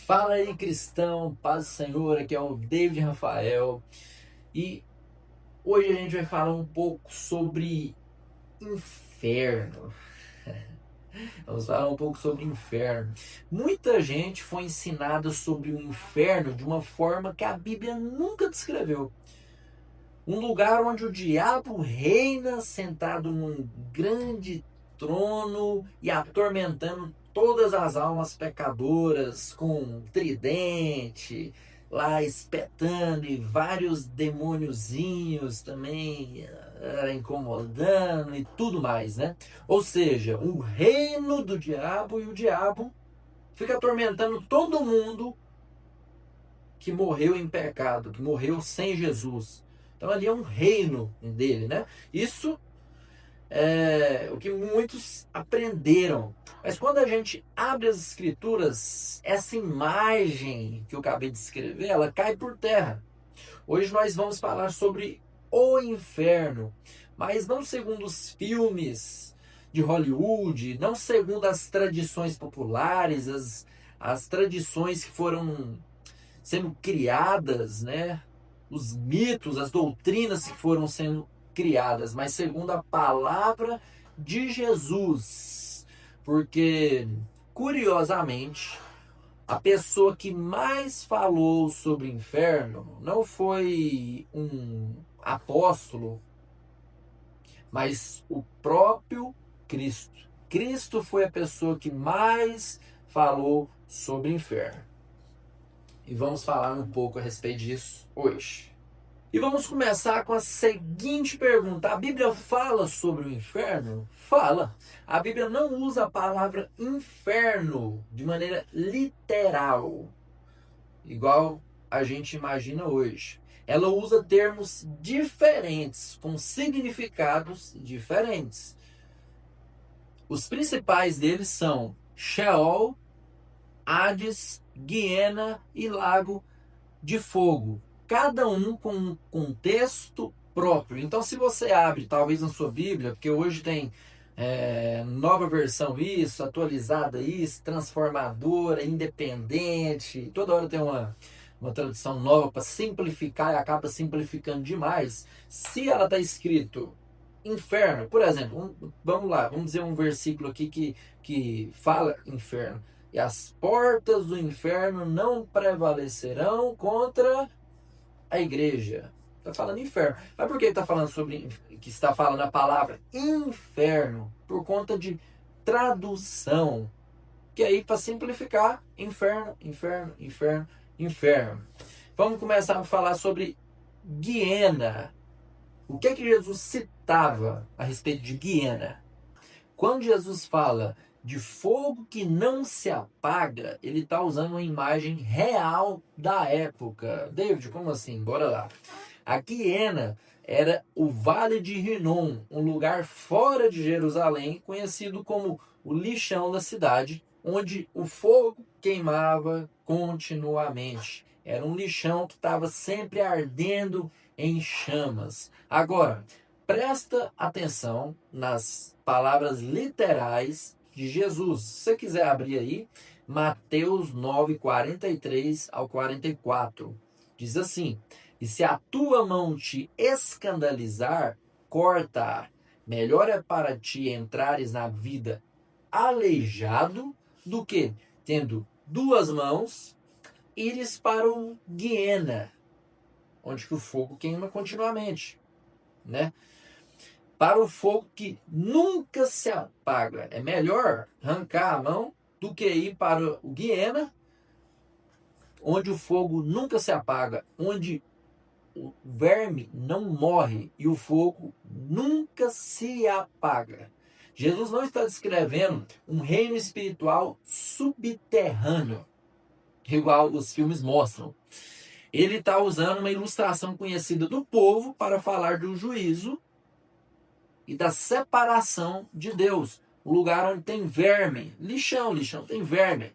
Fala aí, cristão, paz do Senhor, aqui é o David Rafael e hoje a gente vai falar um pouco sobre inferno. Vamos falar um pouco sobre inferno. Muita gente foi ensinada sobre o inferno de uma forma que a Bíblia nunca descreveu. Um lugar onde o diabo reina sentado num grande trono e atormentando todas as almas pecadoras com um tridente, lá espetando e vários demôniozinhos também incomodando e tudo mais, né? Ou seja, o reino do diabo e o diabo fica atormentando todo mundo que morreu em pecado, que morreu sem Jesus. Então ali é um reino dele, né? Isso é o que muitos aprenderam. Mas quando a gente abre as escrituras, essa imagem que eu acabei de escrever, ela cai por terra. Hoje nós vamos falar sobre o inferno, mas não segundo os filmes de Hollywood, não segundo as tradições populares, as tradições que foram sendo criadas, né? Os mitos, as doutrinas que foram sendo criadas, mas segundo a palavra de Jesus. Porque, curiosamente, a pessoa que mais falou sobre o inferno não foi um apóstolo, mas o próprio Cristo. Cristo foi a pessoa que mais falou sobre o inferno. E vamos falar um pouco a respeito disso hoje. E vamos começar com a seguinte pergunta: a Bíblia fala sobre o inferno? Fala. A Bíblia não usa a palavra inferno de maneira literal, igual a gente imagina hoje. Ela usa termos diferentes, com significados diferentes. Os principais deles são Sheol, Hades, Guiena e Lago de Fogo. Cada um com um contexto próprio. Então, se você abre, talvez na sua Bíblia, porque hoje tem nova versão isso, atualizada isso, transformadora, independente, toda hora tem uma tradução nova para simplificar e acaba simplificando demais. Se ela está escrito inferno, por exemplo, vamos lá, vamos dizer um versículo aqui que fala inferno. E as portas do inferno não prevalecerão contra a igreja. Está falando inferno. Mas por que está falando sobre que está falando a palavra inferno? Por conta de tradução. Que aí, para simplificar, inferno, inferno, inferno, inferno. Vamos começar a falar sobre Guiena. O que é que Jesus citava a respeito de Guiena? Quando Jesus fala de fogo que não se apaga, ele está usando uma imagem real da época. David, como assim? Bora lá. A Guiena era o Vale de Rinom, um lugar fora de Jerusalém, conhecido como o lixão da cidade, onde o fogo queimava continuamente. Era um lixão que estava sempre ardendo em chamas. Agora, presta atenção nas palavras literais de Jesus. Se você quiser abrir aí, Mateus 9, 43 ao 44. Diz assim: e se a tua mão te escandalizar, corta-a. Melhor é para ti entrares na vida aleijado do que, tendo duas mãos, ires para o Guiena, onde que o fogo queima continuamente, né? Para o fogo que nunca se apaga. É melhor arrancar a mão do que ir para o Guiena, onde o fogo nunca se apaga, onde o verme não morre e o fogo nunca se apaga. Jesus não está descrevendo um reino espiritual subterrâneo, igual os filmes mostram. Ele está usando uma ilustração conhecida do povo para falar do juízo e da separação de Deus. O lugar onde tem verme, lixão tem verme,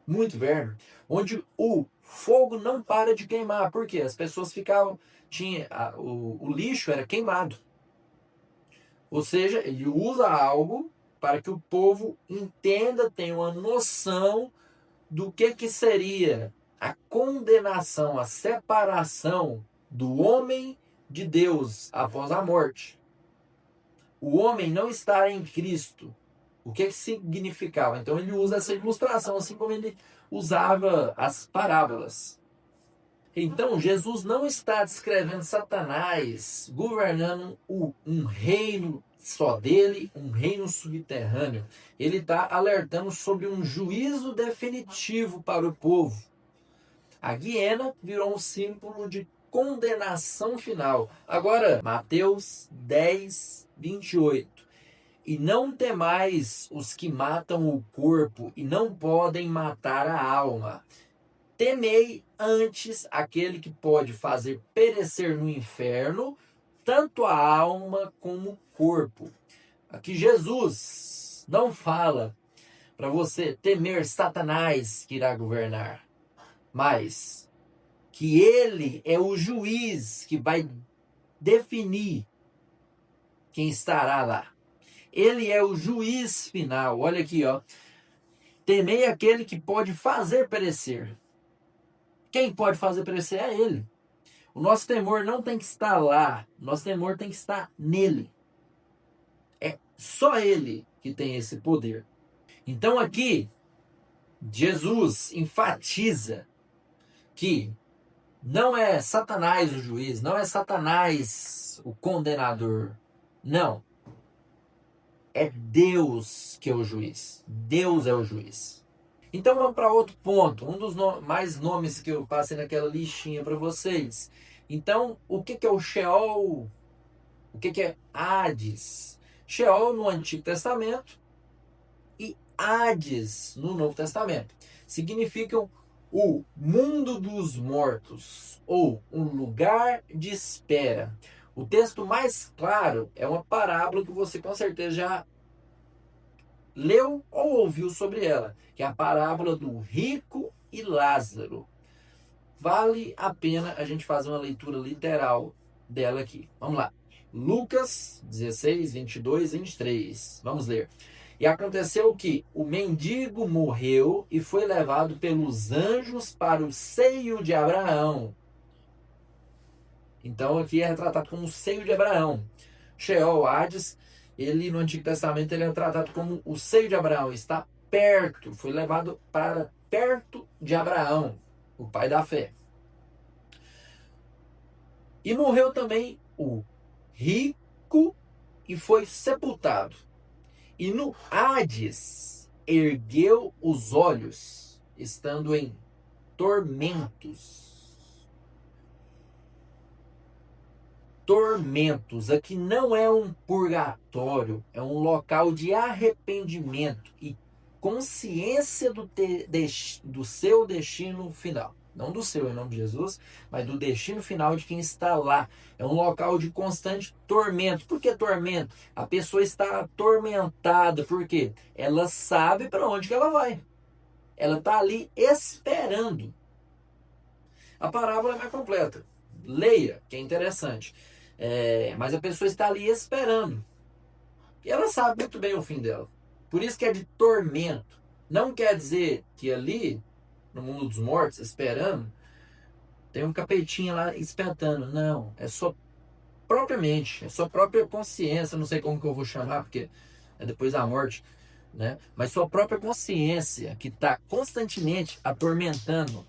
muito verme, onde o fogo não para de queimar. Por quê? As pessoas ficavam, o lixo era queimado. Ou seja, ele usa algo para que o povo entenda, tenha uma noção do que seria a condenação, a separação do homem de Deus após a morte. O homem não estar em Cristo. O que significava? Então ele usa essa ilustração, assim como ele usava as parábolas. Então Jesus não está descrevendo Satanás governando um reino só dele, um reino subterrâneo. Ele está alertando sobre um juízo definitivo para o povo. A hiena virou um símbolo de condenação final. Agora, Mateus 10, 28. E não temais os que matam o corpo e não podem matar a alma. Temei antes aquele que pode fazer perecer no inferno tanto a alma como o corpo. Aqui Jesus não fala para você temer Satanás que irá governar, mas que ele é o juiz que vai definir quem estará lá. Ele é o juiz final. Olha aqui, ó. Temei aquele que pode fazer perecer. Quem pode fazer perecer é ele. O nosso temor não tem que estar lá. O nosso temor tem que estar nele. É só ele que tem esse poder. Então aqui, Jesus enfatiza que não é Satanás o juiz, não é Satanás o condenador. Não. É Deus que é o juiz. Deus é o juiz. Então vamos para outro ponto. Um dos mais nomes que eu passei naquela listinha para vocês. Então, o que é o Sheol? O que é Hades? Sheol no Antigo Testamento e Hades no Novo Testamento. Significam o mundo dos mortos ou um lugar de espera. O texto mais claro é uma parábola que você com certeza já leu ou ouviu sobre ela, que é a parábola do rico e Lázaro. Vale a pena a gente fazer uma leitura literal dela aqui. Vamos lá. Lucas 16, 22, 23. Vamos ler. E aconteceu que o mendigo morreu e foi levado pelos anjos para o seio de Abraão. Então aqui é retratado como o seio de Abraão. Sheol, Hades, ele no Antigo Testamento ele é tratado como o seio de Abraão. Está perto, foi levado para perto de Abraão, o pai da fé. E morreu também o rico e foi sepultado. E no Hades ergueu os olhos, estando em tormentos. Tormentos, aqui não é um purgatório, é um local de arrependimento e consciência do seu destino final. Não do seu, em nome de Jesus, mas do destino final de quem está lá. É um local de constante tormento. Por que tormento? A pessoa está atormentada, porque ela sabe para onde que ela vai. Ela está ali esperando. A parábola é mais completa. Leia, que é interessante. Mas a pessoa está ali esperando. E ela sabe muito bem o fim dela. Por isso que é de tormento. Não quer dizer que ali, no mundo dos mortos, esperando, tem um capetinho lá espetando. Não, é sua própria mente, é sua própria consciência. Não sei como que eu vou chamar, porque é depois da morte, né? Mas sua própria consciência que está constantemente atormentando.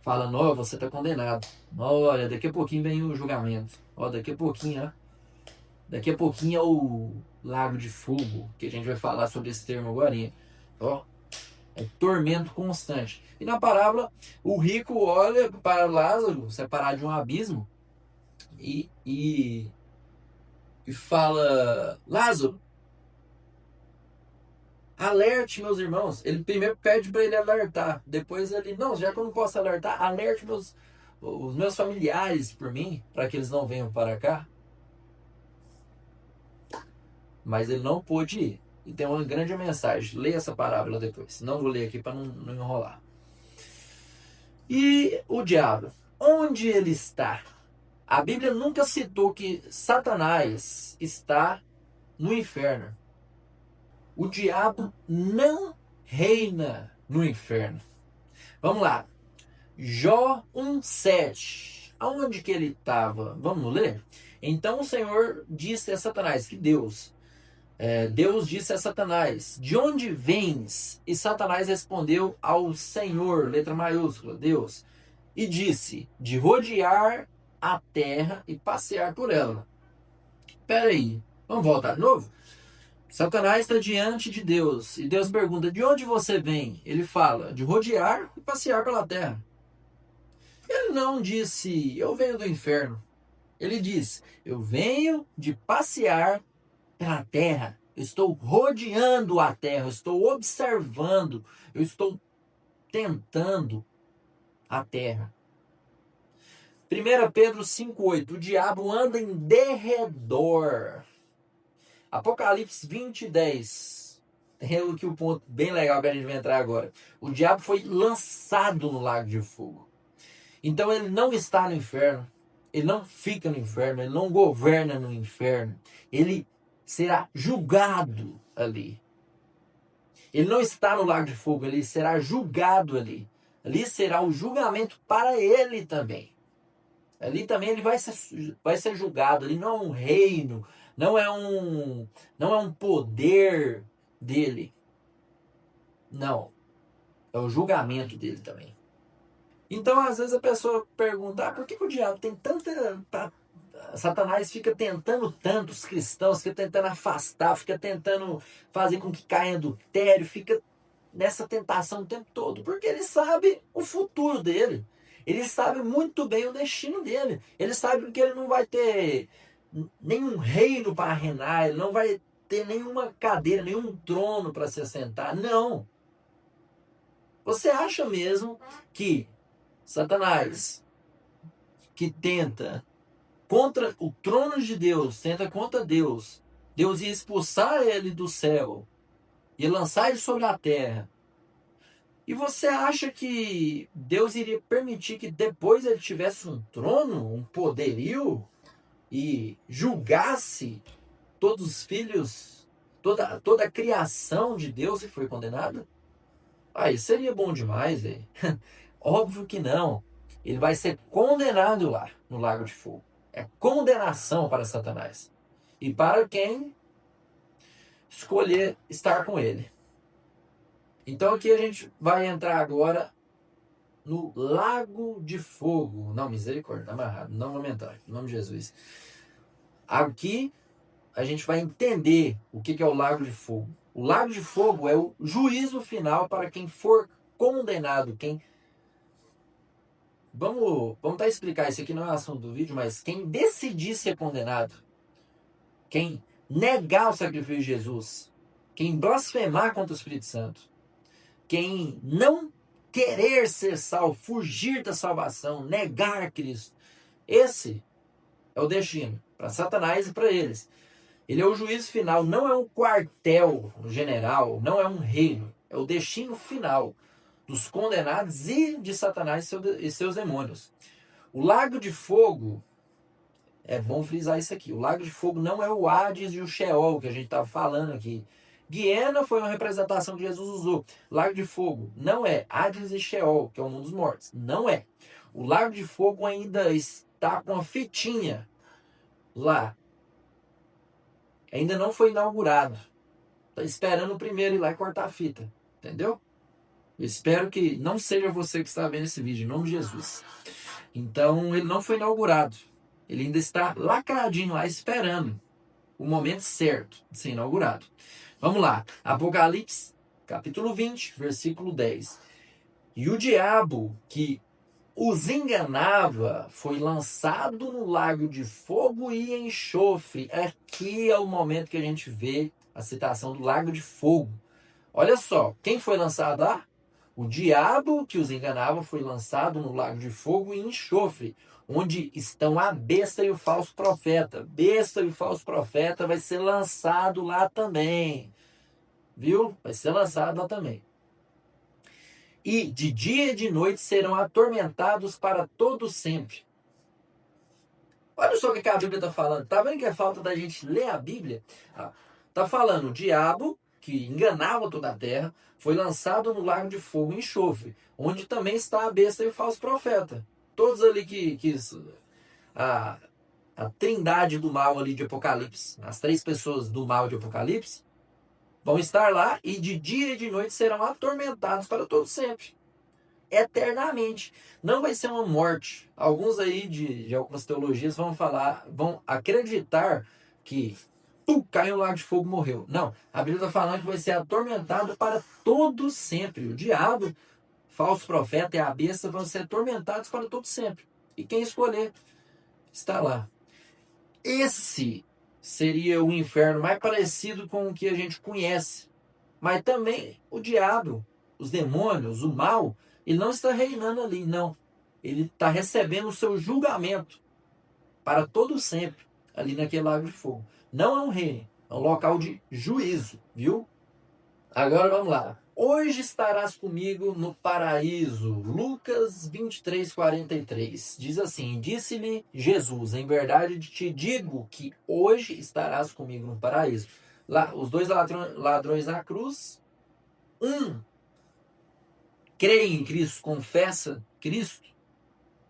Fala, não, você está condenado. Olha, daqui a pouquinho vem o julgamento. Ó, daqui a pouquinho, ó. Daqui a pouquinho é o lago de fogo, que a gente vai falar sobre esse termo agora. Ó, é tormento constante. E na parábola, o rico olha para Lázaro, separado de um abismo, e fala, Lázaro, alerte meus irmãos. Ele primeiro pede para ele alertar. Depois ele, não, já que eu não posso alertar, alerte os meus familiares por mim, para que eles não venham para cá. Mas ele não pôde ir. E tem uma grande mensagem. Leia essa parábola depois. Não vou ler aqui para não enrolar. E o diabo? Onde ele está? A Bíblia nunca citou que Satanás está no inferno. O diabo não reina no inferno. Vamos lá. Jó 1:7. Aonde que ele estava? Vamos ler? Então o Senhor disse a Satanás, que Deus disse a Satanás, de onde vens? E Satanás respondeu ao Senhor, letra maiúscula, Deus, e disse, de rodear a terra e passear por ela. Espera aí, vamos voltar de novo? Satanás está diante de Deus, e Deus pergunta, de onde você vem? Ele fala, de rodear e passear pela terra. Ele não disse, eu venho do inferno. Ele diz, eu venho de passear pela terra. Eu estou rodeando a terra, eu estou observando, eu estou tentando a terra. 1 Pedro 5:8, o diabo anda em derredor. Apocalipse 20:10. Tem aqui um ponto bem legal que a gente vai entrar agora. O diabo foi lançado no lago de fogo. Então ele não está no inferno, ele não fica no inferno, ele não governa no inferno. Ele será julgado ali. Ele não está no lago de fogo, ele será julgado ali. Ali será o julgamento para ele também. Ali também ele vai ser julgado. Ali não é um reino, não é um poder dele. Não. É o julgamento dele também. Então, às vezes a pessoa pergunta, por que o diabo tem tanta... Satanás fica tentando tanto os cristãos, fica tentando afastar, fica tentando fazer com que caia em adultério, fica nessa tentação o tempo todo, porque ele sabe o futuro dele. Ele sabe muito bem o destino dele. Ele sabe que ele não vai ter nenhum reino para reinar, ele não vai ter nenhuma cadeira, nenhum trono para se assentar. Não. Você acha mesmo que Satanás, que tenta contra o trono de Deus, tenta contra Deus, Deus ia expulsar ele do céu e lançar ele sobre a terra? E você acha que Deus iria permitir que depois ele tivesse um trono, um poderio e julgasse todos os filhos, toda a criação de Deus que foi condenada? Isso seria bom demais, velho. Óbvio que não. Ele vai ser condenado lá no lago de fogo. É condenação para Satanás. E para quem escolher estar com ele. Então aqui a gente vai entrar agora no lago de fogo. Não, misericórdia, tá amarrado. Não momentâneo, em nome de Jesus. Aqui a gente vai entender o que é o lago de fogo. O lago de fogo é o juízo final para quem for condenado. Vamos tentar explicar, isso aqui não é o assunto do vídeo, mas quem decidir ser condenado, quem negar o sacrifício de Jesus, quem blasfemar contra o Espírito Santo, quem não querer ser salvo, fugir da salvação, negar Cristo, esse é o destino para Satanás e para eles. Ele é o juízo final, não é um quartel general, não é um reino, é o destino final dos condenados e de Satanás e seus demônios. O lago de fogo, é bom frisar isso aqui, o lago de fogo não é o Hades e o Sheol que a gente estava falando aqui. Guiena foi uma representação que Jesus usou. Lago de fogo não é Hades e Sheol, que é o mundo dos mortos. Não é. O lago de fogo ainda está com a fitinha lá. Ainda não foi inaugurado. Está esperando o primeiro ir lá e cortar a fita. Entendeu? Eu espero que não seja você que está vendo esse vídeo, em nome de Jesus. Então, ele não foi inaugurado. Ele ainda está lacradinho lá, esperando o momento certo de ser inaugurado. Vamos lá. Apocalipse, capítulo 20, versículo 10. E o diabo que os enganava foi lançado no lago de fogo e enxofre. Aqui é o momento que a gente vê a citação do lago de fogo. Olha só, quem foi lançado lá? O diabo que os enganava foi lançado no lago de fogo e enxofre, onde estão a besta e o falso profeta. Besta e o falso profeta vai ser lançado lá também. Viu? Vai ser lançado lá também. E de dia e de noite serão atormentados para todo sempre. Olha só o que a Bíblia está falando. Tá vendo que é falta da gente ler a Bíblia? Está falando o diabo que enganava toda a terra, foi lançado no lago de fogo e enxofre, onde também está a besta e o falso profeta. Todos ali a, a trindade do mal ali de Apocalipse, as 3 pessoas do mal de Apocalipse, vão estar lá e de dia e de noite serão atormentados para todo sempre. Eternamente. Não vai ser uma morte. Alguns aí de algumas teologias vão acreditar que caiu no lago de fogo e morreu. Não, a Bíblia está falando que vai ser atormentado para todo sempre. O diabo, falso profeta e a besta vão ser atormentados para todo sempre. E quem escolher está lá. Esse seria o inferno mais parecido com o que a gente conhece. Mas também o diabo, os demônios, o mal, ele não está reinando ali, não. Ele está recebendo o seu julgamento para todo sempre, ali naquele lago de fogo. Não é um reino, é um local de juízo, viu? Agora vamos lá. Hoje estarás comigo no paraíso. Lucas 23:43. Diz assim: disse-lhe Jesus, em verdade te digo que hoje estarás comigo no paraíso. Lá, os 2 ladrões na cruz, um crê em Cristo, confessa Cristo,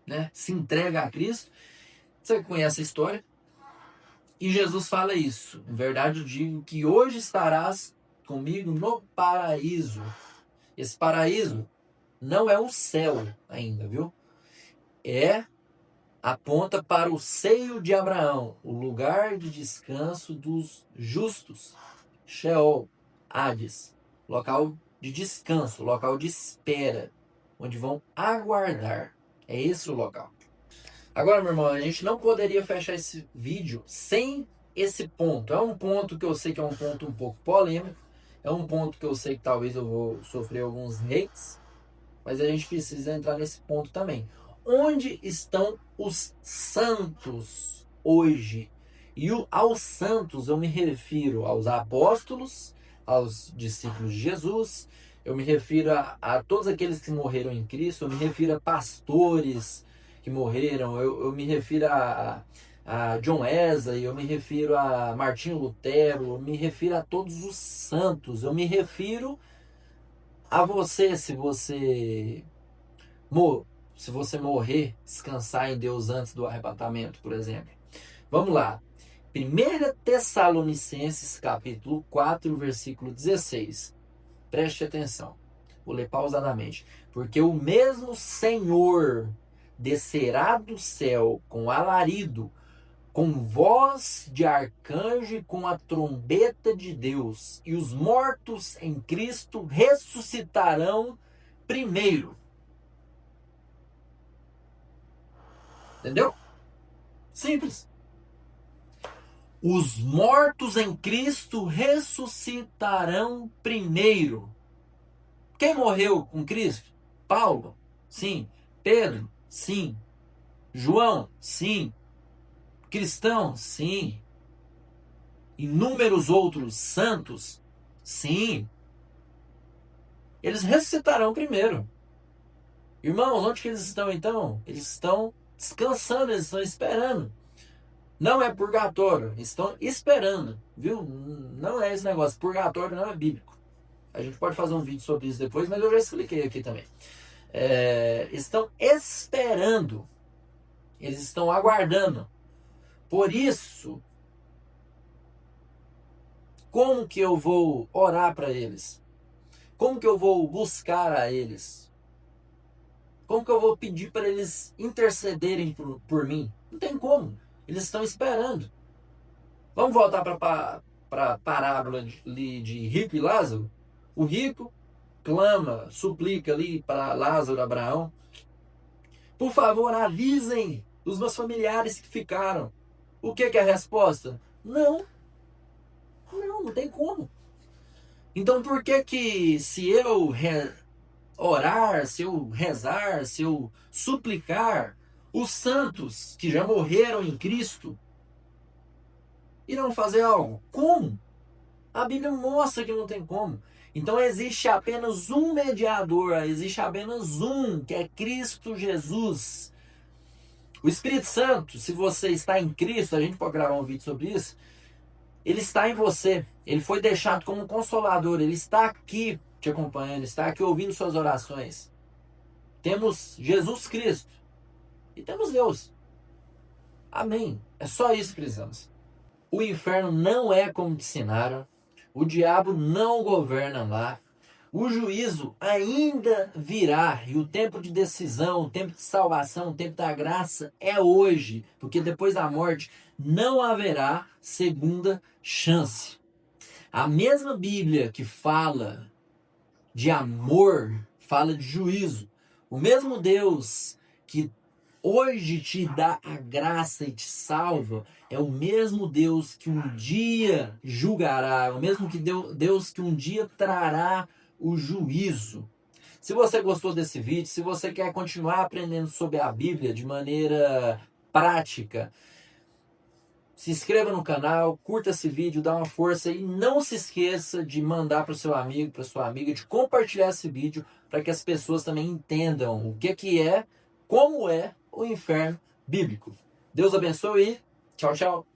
né? Se entrega a Cristo. Você conhece a história? E Jesus fala isso. Em verdade eu digo que hoje estarás comigo no paraíso. Esse paraíso não é o céu ainda, viu? Aponta para o seio de Abraão, o lugar de descanso dos justos. Sheol, Hades, local de descanso, local de espera, onde vão aguardar. É esse o local. Agora, meu irmão, a gente não poderia fechar esse vídeo sem esse ponto. É um ponto que eu sei que é um ponto um pouco polêmico. É um ponto que eu sei que talvez eu vou sofrer alguns hates. Mas a gente precisa entrar nesse ponto também. Onde estão os santos hoje? E aos santos eu me refiro aos apóstolos, aos discípulos de Jesus. Eu me refiro a todos aqueles que morreram em Cristo. Eu me refiro a pastores que morreram, eu me refiro a John Wesley, eu me refiro a Martinho Lutero, eu me refiro a todos os santos, eu me refiro a você, se você morrer, descansar em Deus antes do arrebatamento, por exemplo. Vamos lá. 1 Tessalonicenses, capítulo 4, versículo 16. Preste atenção. Vou ler pausadamente. Porque o mesmo Senhor descerá do céu com alarido, com voz de arcanjo e com a trombeta de Deus, e os mortos em Cristo ressuscitarão primeiro. Entendeu? Simples. Os mortos em Cristo ressuscitarão primeiro. Quem morreu com Cristo? Paulo? Sim. Pedro? Sim. João? Sim. Cristão? Sim. Inúmeros outros santos? Sim. Eles ressuscitarão primeiro. Irmãos, onde que eles estão então? Eles estão descansando, eles estão esperando. Não é purgatório, estão esperando, viu? Não é esse negócio. Purgatório não é bíblico. A gente pode fazer um vídeo sobre isso depois, mas eu já expliquei aqui também. Estão esperando. Eles estão aguardando. Por isso, como que eu vou orar para eles? Como que eu vou buscar a eles? Como que eu vou pedir para eles intercederem por mim? Não tem como. Eles estão esperando. Vamos voltar para a parábola de rico e Lázaro? O rico clama, suplica ali para Lázaro, Abraão: por favor, avisem os meus familiares que ficaram. O que é a resposta? Não, não tem como. Então por que se eu orar, se eu rezar, se eu suplicar, os santos que já morreram em Cristo irão fazer algo? Como? A Bíblia mostra que não tem como. Então existe apenas um mediador, existe apenas um, que é Cristo Jesus. O Espírito Santo, se você está em Cristo, a gente pode gravar um vídeo sobre isso, Ele está em você. Ele foi deixado como um consolador. Ele está aqui te acompanhando, está aqui ouvindo suas orações. Temos Jesus Cristo e temos Deus. Amém. É só isso que precisamos. O inferno não é como te ensinaram. O diabo não governa lá. O juízo ainda virá. E o tempo de decisão, o tempo de salvação, o tempo da graça é hoje. Porque depois da morte não haverá segunda chance. A mesma Bíblia que fala de amor, fala de juízo. O mesmo Deus que hoje te dá a graça e te salva, é o mesmo Deus que um dia julgará, é o mesmo que Deus que um dia trará o juízo. Se você gostou desse vídeo, se você quer continuar aprendendo sobre a Bíblia de maneira prática, se inscreva no canal, curta esse vídeo, dá uma força e não se esqueça de mandar para o seu amigo, para sua amiga, de compartilhar esse vídeo para que as pessoas também entendam o que é, como é o inferno bíblico. Deus abençoe e tchau, tchau.